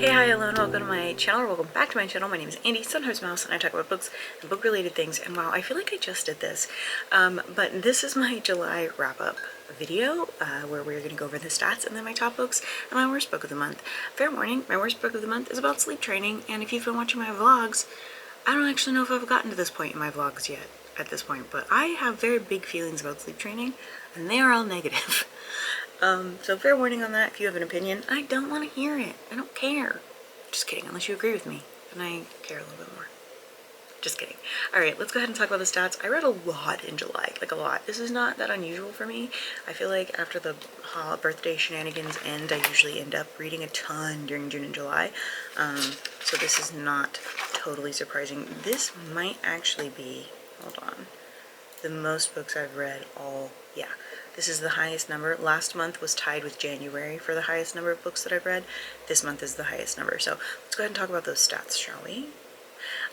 Hey, hi, hello, and welcome to my channel, or welcome back to my channel. My name is Andy, sometimes Mouse, and I talk about books and book-related things. And wow, I feel like I just did this, but this is my July wrap-up video, where we're going to go over the stats and then my top books and my worst book of the month. Fair warning, my worst book of the month is about sleep training, and if you've been watching my vlogs, I don't actually know if I've gotten to this point in my vlogs yet, at this point, but I have very big feelings about sleep training, and they are all negative. So fair warning on that. If you have an opinion, I don't want to hear it. I don't care. Just kidding, unless you agree with me. And I care a little bit more. Just kidding. Alright, let's go ahead and talk about the stats. I read a lot in July, like a lot. This is not that unusual for me. I feel like after the birthday shenanigans end, I usually end up reading a ton during June and July. So this is not totally surprising. This might actually be, hold on, the most books I've read yeah. This is the highest number. Last month was tied with January for the highest number of books that I've read. This month is the highest number. So let's go ahead and talk about those stats, shall we?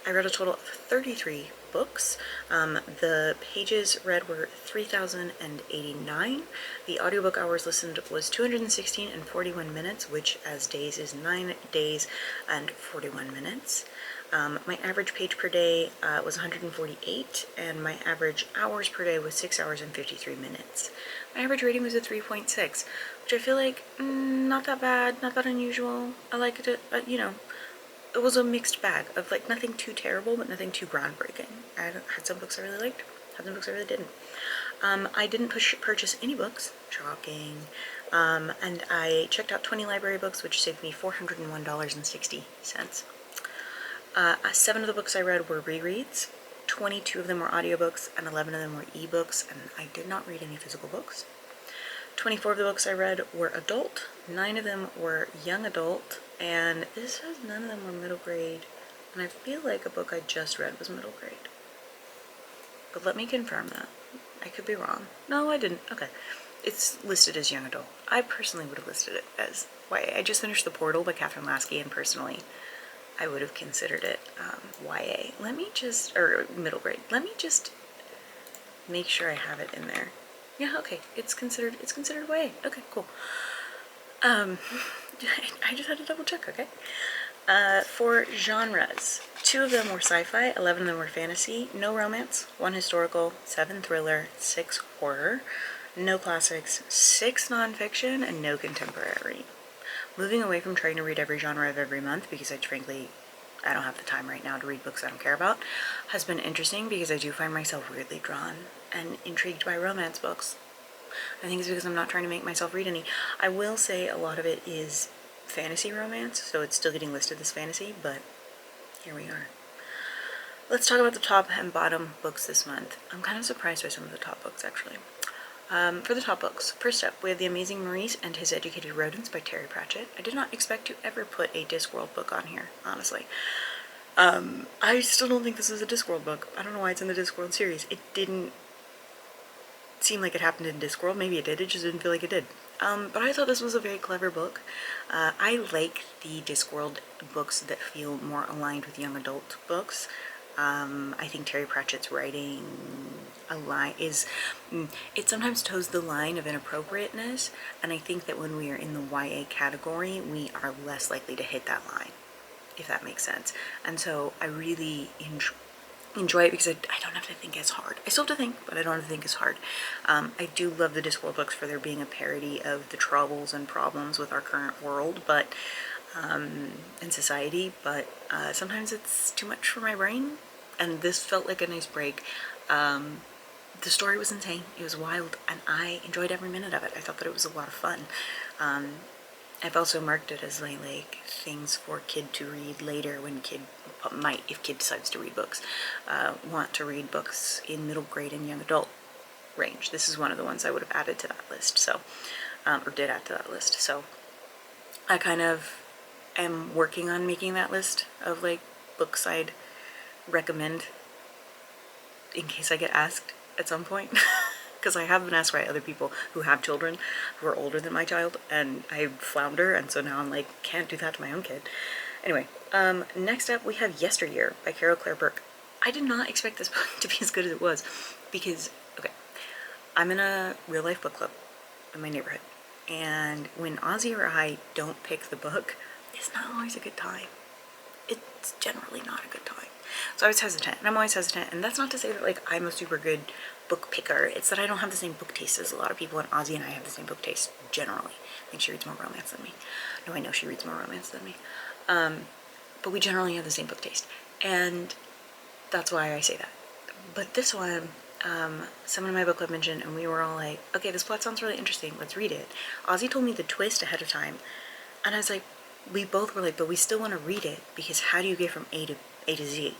I read a total of 33 books. The pages read were 3,089. The audiobook hours listened was 216 and 41 minutes, which as days is 9 days and 41 minutes. My average page per day was 148, and my average hours per day was 6 hours and 53 minutes. My average rating was a 3.6, which I feel like not that bad, not that unusual. I liked it, you know, it was a mixed bag of like nothing too terrible, but nothing too groundbreaking. I had some books I really liked, had some books I really didn't. I didn't purchase any books, shocking, and I checked out 20 library books, which saved me $401.60. 7 of the books I read were rereads, 22 of them were audiobooks, and 11 of them were ebooks, and I did not read any physical books. 24 of the books I read were adult, 9 of them were young adult, and this says none of them were middle grade, and I feel like a book I just read was middle grade. But let me confirm that. I could be wrong. No, I didn't. Okay. It's listed as young adult. I personally would have listed it as YA. I just finished The Portal by Catherine Lasky, and personally, I would have considered it YA. Let me just, or middle grade. Let me just make sure I have it in there. Yeah, okay. It's considered YA. Okay, cool. I just had to double check, okay? For genres, 2 of them were sci-fi, 11 of them were fantasy, no romance, 1 historical, 7 thriller, 6 horror, no classics, 6 nonfiction, and no contemporary. Moving away from trying to read every genre of every month, because frankly, I don't have the time right now to read books I don't care about, has been interesting because I do find myself weirdly drawn and intrigued by romance books. I think it's because I'm not trying to make myself read any. I will say a lot of it is fantasy romance, so it's still getting listed as fantasy, but here we are. Let's talk about the top and bottom books this month. I'm kind of surprised by some of the top books, actually. For the top books, first up, we have The Amazing Maurice and His Educated Rodents by Terry Pratchett. I did not expect to ever put a Discworld book on here, honestly. I still don't think this is a Discworld book. I don't know why it's in the Discworld series. It didn't seem like it happened in Discworld. Maybe it did, it just didn't feel like it did. But I thought this was a very clever book. I like the Discworld books that feel more aligned with young adult books. I think Terry Pratchett's writing it sometimes toes the line of inappropriateness, and I think that when we are in the YA category, we are less likely to hit that line, if that makes sense. And so I really enjoy it because I don't have to think as hard. I still have to think, but I don't have to think as hard. I do love the Discworld books for there being a parody of the troubles and problems with our current world, but in society, but sometimes it's too much for my brain, and this felt like a nice break. The story was insane, it was wild, and I enjoyed every minute of it. I thought that it was a lot of fun. I've also marked it as like things for kid to read later when kid might, if kid decides to read books, want to read books in middle grade and young adult range. This is one of the ones I would have added to that list, so, or did add to that list, so I kind of am working on making that list of like books I'd recommend in case I get asked at some point. Because I have been asked by other people who have children who are older than my child, and I flounder, and so now I'm like, can't do that to my own kid. Anyway, next up we have Yesteryear by Carol Claire Burke. I did not expect this book to be as good as it was, because, okay, I'm in a real life book club in my neighborhood, and when Ozzy or I don't pick the book, is not always a good time. It's generally not a good time. So I was hesitant, and I'm always hesitant, and that's not to say that like I'm a super good book picker. It's that I don't have the same book taste as a lot of people, and Ozzy and I have the same book taste generally. I think she reads more romance than me. No, I know she reads more romance than me. But we generally have the same book taste, and that's why I say that. But this one, someone in my book club mentioned, and we were all like, okay, this plot sounds really interesting, let's read it. Ozzy told me the twist ahead of time, and I was like, we both were like, but we still want to read it, because how do you get from A to Z?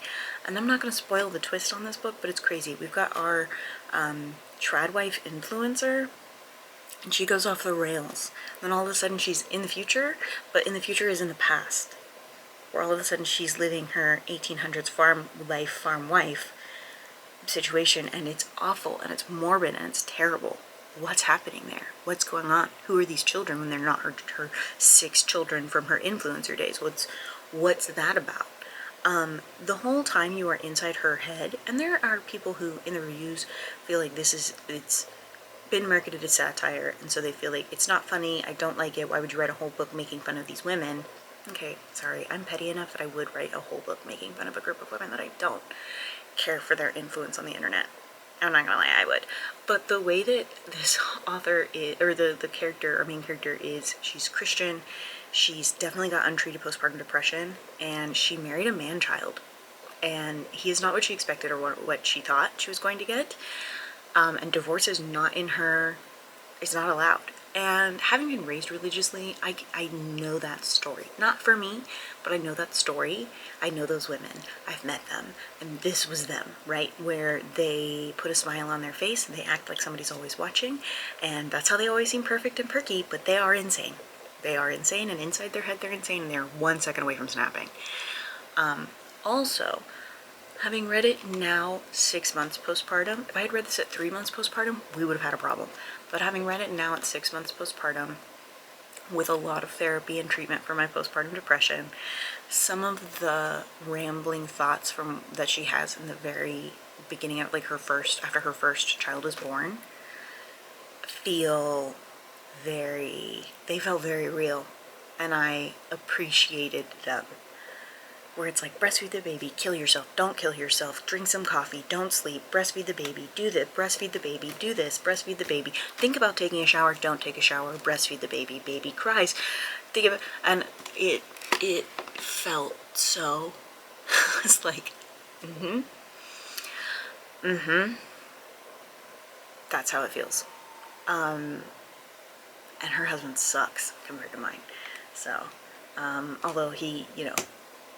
And I'm not going to spoil the twist on this book, but it's crazy. We've got our trad wife influencer, and she goes off the rails. Then all of a sudden she's in the future, but in the future is in the past, where all of a sudden she's living her 1800s farm wife situation, and it's awful, and it's morbid, and it's terrible. What's happening there? What's going on? Who are these children when they're not her 6 children from her influencer days? What's that about? The whole time you are inside her head, and there are people who in the reviews feel like it's been marketed as satire, and so they feel like it's not funny, I don't like it, why would you write a whole book making fun of these women? Okay, sorry, I'm petty enough that I would write a whole book making fun of a group of women that I don't care for their influence on the internet. I'm not gonna lie, I would. But the way that this author is, or the character, our main character is, she's Christian, she's definitely got untreated postpartum depression, and she married a man-child. And he is not what she expected or what she thought she was going to get. And divorce is not in her, it's not allowed. And having been raised religiously, I know that story. Not for me, but I know that story. I know those women. I've met them. And this was them, right? Where they put a smile on their face and they act like somebody's always watching. And that's how they always seem perfect and perky, but they are insane. They are insane, and inside their head they're insane, and they're 1 second away from snapping. Also, having read it now 6 months postpartum, if I had read this at 3 months postpartum, we would have had a problem. But having read it now at 6 months postpartum, with a lot of therapy and treatment for my postpartum depression, some of the rambling thoughts that she has in the very beginning of like after her first child is born, they felt very real, and I appreciated them. Where it's like, breastfeed the baby, kill yourself, don't kill yourself, drink some coffee, don't sleep, breastfeed the baby, do this, breastfeed the baby, do this, breastfeed the baby, think about taking a shower, don't take a shower, breastfeed the baby, baby cries, think of it, and it felt so, it's like, that's how it feels. And her husband sucks compared to mine, so, although he,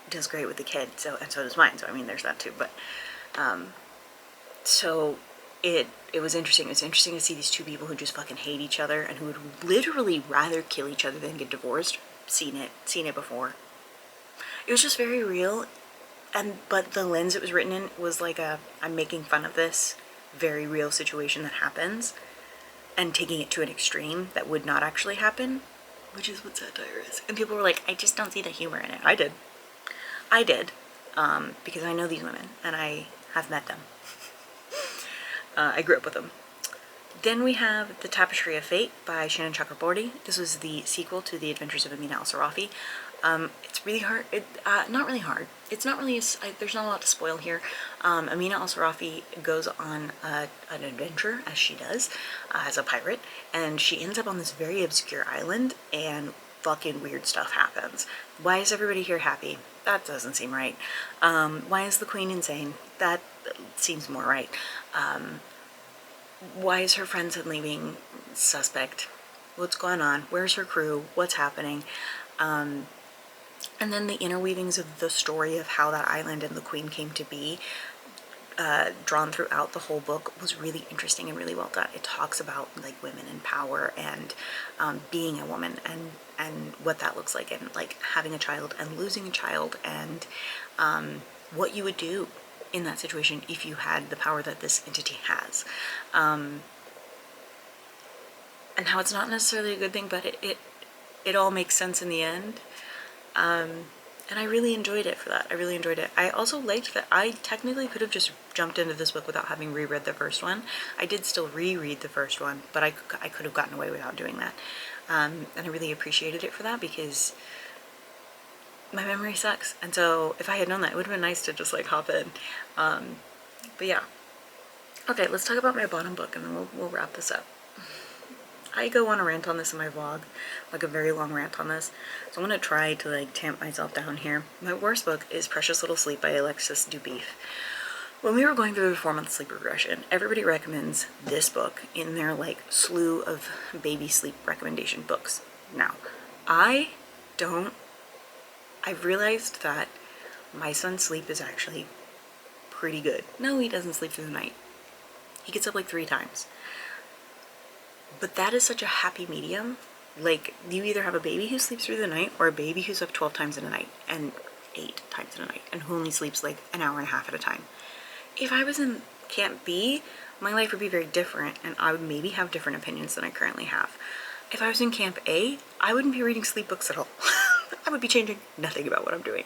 does great with the kid, and so does mine, so I mean there's that too, but so it was interesting. It was interesting to see these two people who just fucking hate each other and who would literally rather kill each other than get divorced. Seen it before. It was just very real, but the lens it was written in was like I'm making fun of this very real situation that happens and taking it to an extreme that would not actually happen, which is what satire is. And people were like, I just don't see the humor in it. I did, because I know these women, and I have met them. I grew up with them. Then we have The Tapestry of Fate by Shannon Chakraborty. This was the sequel to The Adventures of Amina al-Sarafi. It's really hard. Not really hard. It's not really, there's not a lot to spoil here. Amina al-Sarafi goes on an adventure, as she does, as a pirate, and she ends up on this very obscure island, and fucking weird stuff happens. Why is everybody here happy? That doesn't seem right. Why is the queen insane? That seems more right. Why is her friend suddenly being suspect? What's going on? Where's her crew? What's happening? And then the interweavings of the story of how that island and the queen came to be, drawn throughout the whole book, was really interesting and really well done. It talks about like women in power and being a woman and what that looks like, and like having a child and losing a child, and what you would do in that situation if you had the power that this entity has, and how it's not necessarily a good thing, but it all makes sense in the end. And I really enjoyed it for that. I really enjoyed it. I also liked that I technically could have just jumped into this book without having reread the first one. I did still reread the first one, but I could have gotten away without doing that. And I really appreciated it for that, because my memory sucks. And so if I had known that, it would have been nice to just like hop in. But yeah. Okay, let's talk about my bottom book and then we'll wrap this up. I go on a rant on this in my vlog, like a very long rant on this. So I'm going to try to like tamp myself down here. My worst book is Precious Little Sleep by Alexis Dubief. When we were going through the 4-month sleep regression, everybody recommends this book in their like slew of baby sleep recommendation books. Now, I've realized that my son's sleep is actually pretty good. No, he doesn't sleep through the night. He gets up like 3 times. But that is such a happy medium. Like, you either have a baby who sleeps through the night or a baby who's up 12 times in a night and 8 times in a night and who only sleeps like an hour and a half at a time. If I was in Camp B, my life would be very different and I would maybe have different opinions than I currently have. If I was in Camp A, I wouldn't be reading sleep books at all. I would be changing nothing about what I'm doing.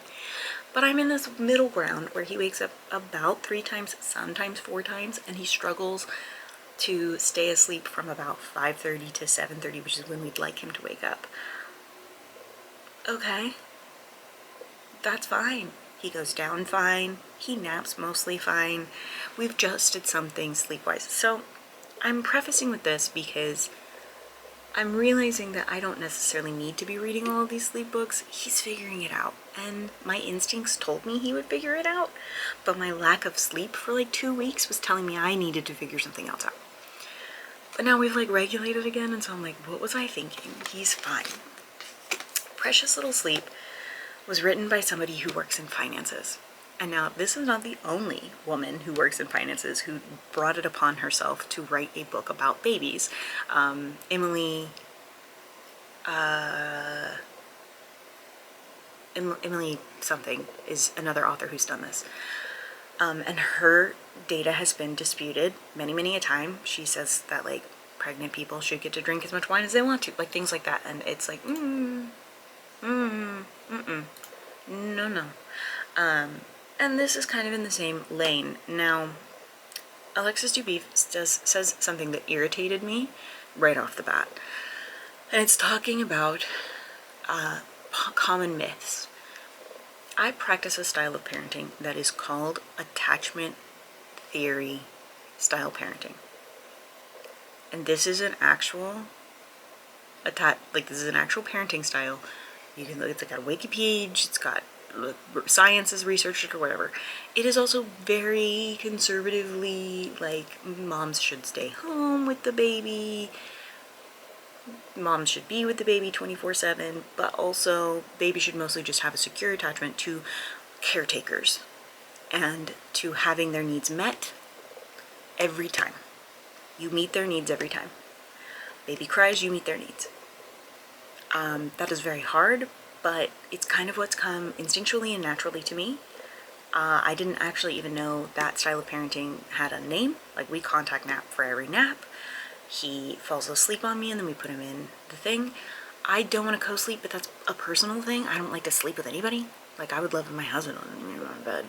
But I'm in this middle ground where he wakes up about 3 times, sometimes 4 times, and he struggles to stay asleep from about 5:30 to 7:30, which is when we'd like him to wake up. Okay, that's fine. He goes down fine. He naps mostly fine. We've adjusted some things sleep-wise. So I'm prefacing with this because I'm realizing that I don't necessarily need to be reading all of these sleep books. He's figuring it out. And my instincts told me he would figure it out. But my lack of sleep for like 2 weeks was telling me I needed to figure something else out. But now we've like regulated again, and so I'm like, what was I thinking? He's fine. Precious Little Sleep was written by somebody who works in finances. And now this is not the only woman who works in finances who brought it upon herself to write a book about babies. Emily something is another author who's done this. And her data has been disputed many a time. She says that like pregnant people should get to drink as much wine as they want to, like things like that. And it's like, no. And this is kind of in the same lane. Now, Alexis Dubief says something that irritated me right off the bat. And it's talking about common myths. I practice a style of parenting that is called attachment theory style parenting. And this is an actual this is an actual parenting style. You can look, it's got a wiki page, it's got science is researched or whatever. It is also very conservatively like moms should stay home with the baby. Moms should be with the baby 24/7, but also baby should mostly just have a secure attachment to caretakers and to having their needs met every time. You meet their needs every time. Baby cries, you meet their needs. That is very hard, but it's kind of what's come instinctually and naturally to me. I didn't actually even know that style of parenting had a name. Like, we contact nap for every nap. He falls asleep on me and then we put him in the thing. I don't want to co-sleep, but that's a personal thing. I don't like to sleep with anybody. Like, I would love if my husband was in my bed,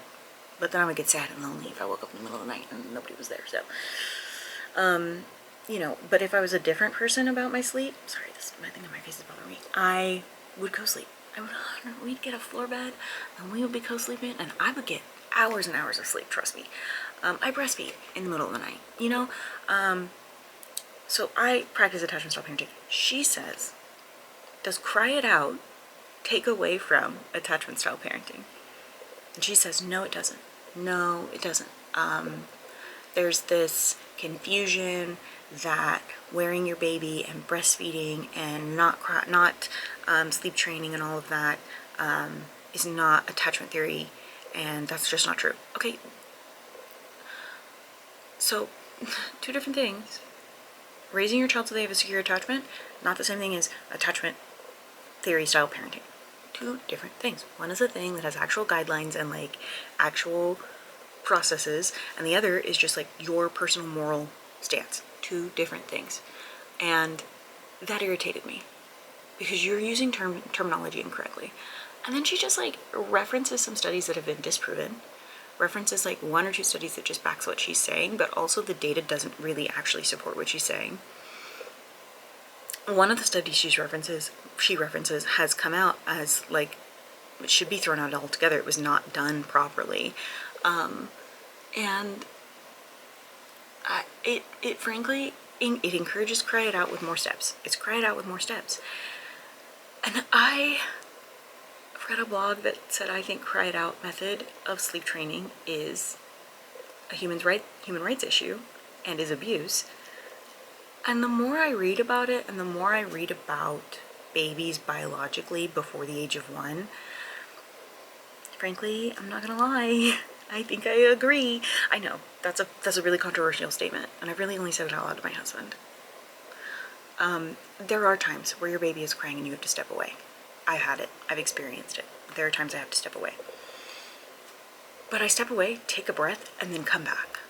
but then I would get sad and lonely if I woke up in the middle of the night and nobody was there. So, you know, but if I was a different person about my sleep, sorry, I think my face is bothering me, I would co-sleep. We'd get a floor bed and we would be co-sleeping and I would get hours and hours of sleep, trust me. I breastfeed in the middle of the night, you know? So I practice attachment style parenting. She says, does cry it out take away from attachment style parenting? And she says, no, it doesn't. No, it doesn't. There's this confusion that wearing your baby and breastfeeding and not sleep training and all of that is not attachment theory, and that's just not true. Okay, so 2 different things. Raising your child so they have a secure attachment, not the same thing as attachment theory style parenting. 2 different things. One is a thing that has actual guidelines and like actual processes, and the other is just like your personal moral stance. 2 different things. And that irritated me because you're using terminology incorrectly. And then she just like references some studies that have been disproven, references like 1 or 2 studies that just backs what she's saying, but also the data doesn't really actually support what she's saying. One of the studies she references has come out as like it should be thrown out altogether. It was not done properly. And it frankly, it encourages cry it out with more steps. It's cry it out with more steps. And I read a blog that said, I think cry it out method of sleep training is a human rights issue and is abuse. And the more I read about it, and the more I read about babies biologically before the age of 1, frankly, I'm not gonna lie, I think I agree. I know, that's a really controversial statement, and I've really only said it out loud to my husband. There are times where your baby is crying and you have to step away. I've had it, I've experienced it. There are times I have to step away. But I step away, take a breath, and then come back.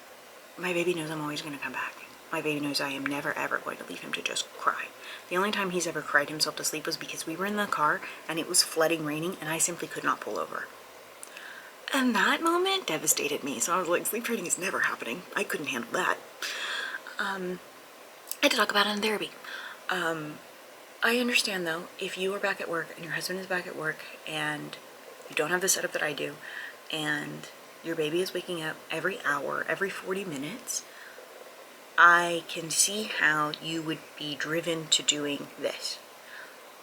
My baby knows I'm always gonna come back. My baby knows I am never ever going to leave him to just cry. The only time he's ever cried himself to sleep was because we were in the car and it was flooding, raining, and I simply could not pull over. And that moment devastated me. So I was like, sleep training is never happening. I couldn't handle that. I had to talk about it in therapy. I understand though, if you are back at work and your husband is back at work and you don't have the setup that I do, and your baby is waking up every hour, every 40 minutes, I can see how you would be driven to doing this.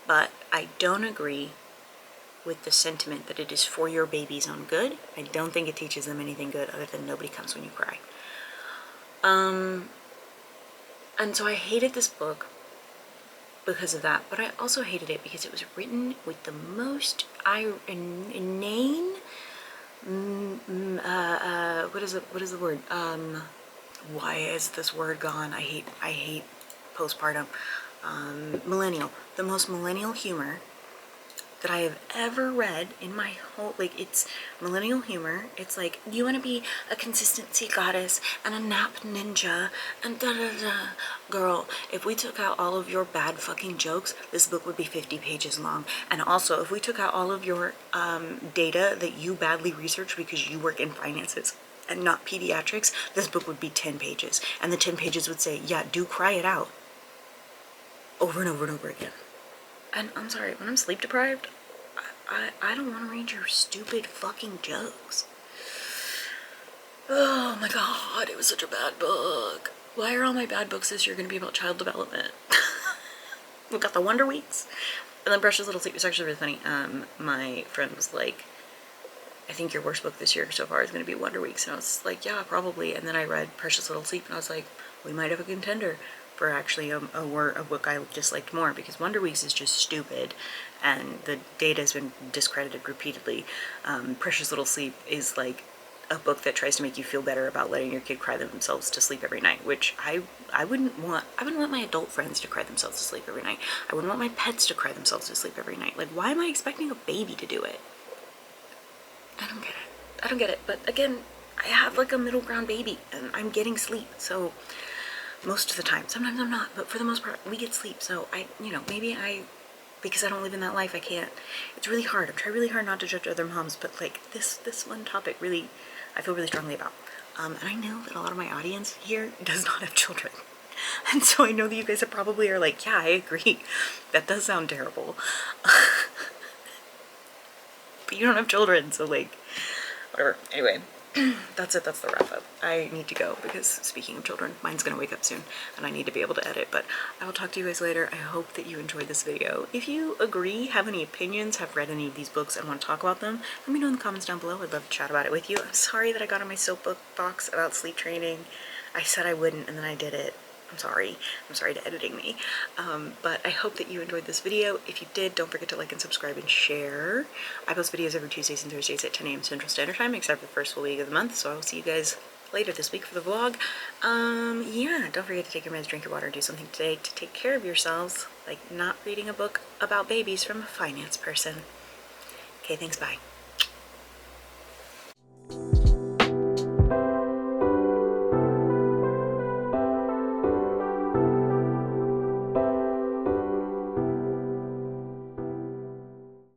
But I don't agree with the sentiment that it is for your baby's own good. I don't think it teaches them anything good other than nobody comes when you cry. And so I hated this book because of that, but I also hated it because it was written with the most inane, what is the word? Why is this word gone? I hate postpartum. Millennial. The most millennial humor that I have ever read in my whole, like, it's millennial humor. It's like, you want to be a consistency goddess and a nap ninja and da-da-da. Girl, if we took out all of your bad fucking jokes, this book would be 50 pages long. And also, if we took out all of your data that you badly researched because you work in finances and not pediatrics, this book would be 10 pages. And the 10 pages would say, yeah, do cry it out. Over and over and over again. And I'm sorry, when I'm sleep deprived, I don't want to read your stupid fucking jokes. Oh my god, it was such a bad book. Why are all my bad books this year going to be about child development? We've got the Wonder Weeks. And then Precious Little Sleep was actually really funny. My friend was like, I think your worst book this year so far is going to be Wonder Weeks. And I was like, yeah, probably. And then I read Precious Little Sleep and I was like, we might have a contender for actually a book I disliked more, because Wonder Weeks is just stupid and the data has been discredited repeatedly. Precious Little Sleep is like a book that tries to make you feel better about letting your kid cry themselves to sleep every night, which I wouldn't want. I wouldn't want my adult friends to cry themselves to sleep every night. I wouldn't want my pets to cry themselves to sleep every night. Like, why am I expecting a baby to do it? I don't get it. I don't get it. But again, I have like a middle ground baby and I'm getting sleep, so most of the time. Sometimes I'm not, but for the most part, we get sleep. So because I don't live in that life, I can't. It's really hard. I'm trying really hard not to judge other moms, but like this one topic really, I feel really strongly about. And I know that a lot of my audience here does not have children. And so I know that you guys probably are like, yeah, I agree. That does sound terrible. But you don't have children, so like, whatever. Anyway. That's it. That's the wrap up. I need to go because, speaking of children, mine's gonna wake up soon and I need to be able to edit, but I will talk to you guys later. I hope that you enjoyed this video. If you agree, have any opinions, have read any of these books and want to talk about them, let me know in the comments down below. I'd love to chat about it with you. I'm sorry that I got on my soapbox about sleep training. I said I wouldn't and then I did it. I'm sorry. I'm sorry to editing me. But I hope that you enjoyed this video. If you did, don't forget to like and subscribe and share. I post videos every Tuesdays and Thursdays at 10 a.m. Central Standard Time, except for the first full week of the month. So I will see you guys later this week for the vlog. Yeah, don't forget to take your meds, drink your water, and do something today to take care of yourselves, like not reading a book about babies from a finance person. Okay, thanks, bye.